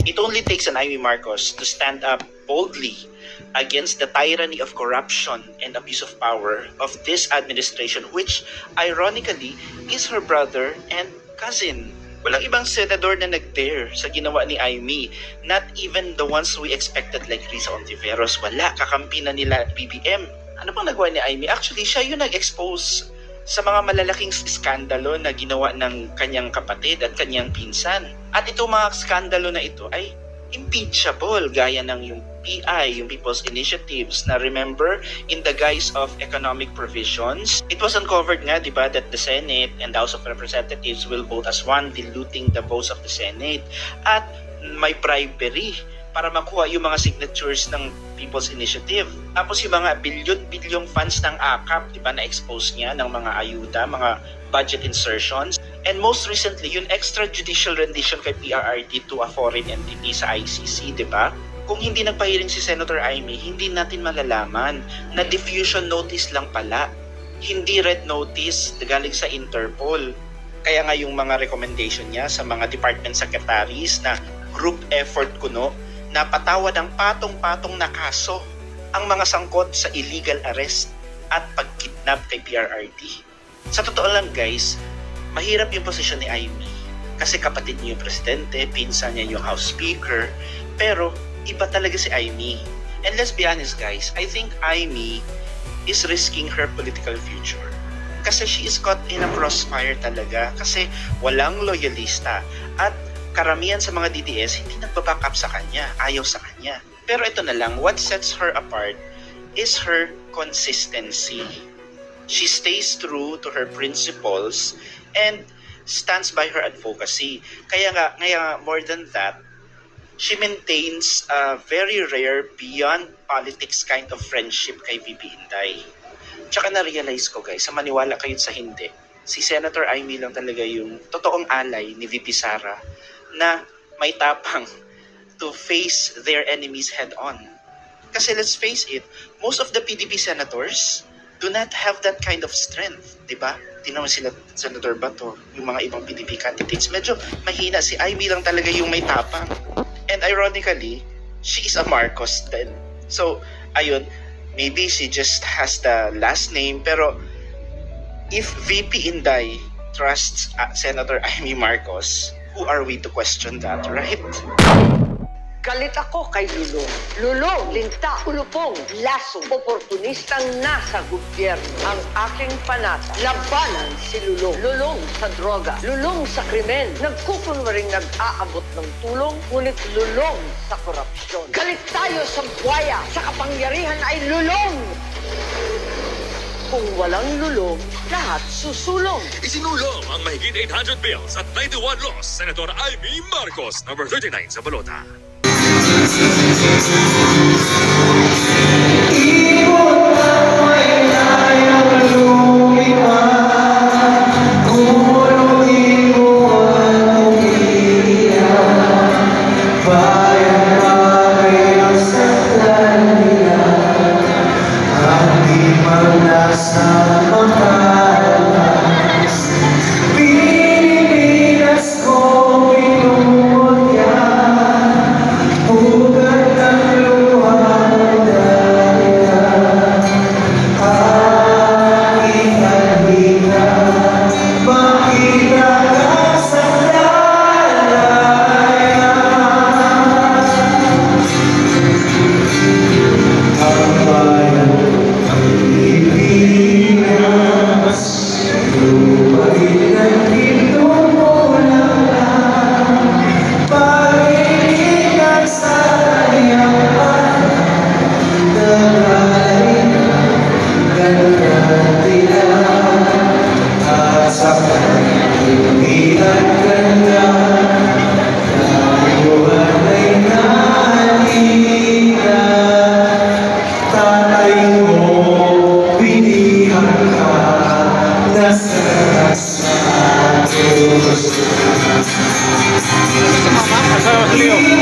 It only takes an Amy Marcos to stand up boldly against the tyranny of corruption and abuse of power of this administration, which ironically is her brother and cousin. Walang ibang senador na nag-dare sa ginawa ni Amy. Not even the ones we expected like Risa Ontiveros. Wala, kakampi na nila BBM. Ano bang nagawa ni Amy? Actually, siya yung nag-expose sa mga malalaking skandalo na ginawa ng kanyang kapatid at kanyang pinsan. At itong mga skandalo na ito ay impeachable, gaya ng yung PI, yung People's Initiatives, na remember, in the guise of economic provisions, it was uncovered nga, di ba, that the Senate and the House of Representatives will vote as one, diluting the votes of the Senate. At may bribery para makuha yung mga signatures ng People's Initiative. Tapos yung mga bilyon-bilyong funds ng AKAP, di ba, na-expose niya ng mga ayuda, mga budget insertions. And most recently, yung extrajudicial rendition kay PRRD to a foreign entity sa ICC, di ba? Kung hindi nagpahiring si Senator Amy, hindi natin malalaman na diffusion notice lang pala. Hindi red notice galing sa Interpol. Kaya nga yung mga recommendation niya sa mga department secretaries na group effort kuno na patawad ang patong-patong na kaso ang mga sangkot sa illegal arrest at pagkidnap kay PRRD. Sa totoo lang guys, mahirap yung posisyon ni Amy kasi kapatid niya yung presidente, pinsan niya yung House Speaker, pero iba talaga si Amy. And let's be honest guys, I think Amy is risking her political future. Kasi she is caught in a crossfire talaga. Kasi walang loyalista. At karamihan sa mga DDS hindi nagbaback up sa kanya. Ayaw sa kanya. Pero ito na lang, what sets her apart is her consistency. She stays true to her principles and stands by her advocacy. Kaya more than that, she maintains a very rare beyond politics kind of friendship kay VP Inday. Tsaka na-realize ko guys, sa maniwala kayo sa hindi, si Senator Amy lang talaga yung totoong alay ni VP Sara na may tapang to face their enemies head on. Kasi let's face it, most of the PDP senators do not have that kind of strength, di ba? Tingnan mo sila, Senator Bato, yung mga ibang PDP candidates, medyo mahina. Si Amy lang talaga yung may tapang. And ironically, she is a Marcos then. So, ayun, maybe she just has the last name, pero if VP Inday trusts Senator Amy Marcos, who are we to question that, right? Galit ako kay Lulong. Lulong, linta, ulupong, lasong, oportunistang nasa gobyerno. Ang aking panata, labanan si Lulong. Lulong sa droga, lulong sa krimen. Nagkukunwaring nag-aabot ng tulong, ngunit lulong sa korupsyon. Galit tayo sa buwaya, sa kapangyarihan ay lulong. Kung walang lulong, lahat susulong. Isinulong ang mahigit 800 bills at 91 laws, Senator Amy Marcos, number 39 sa balota. Leo.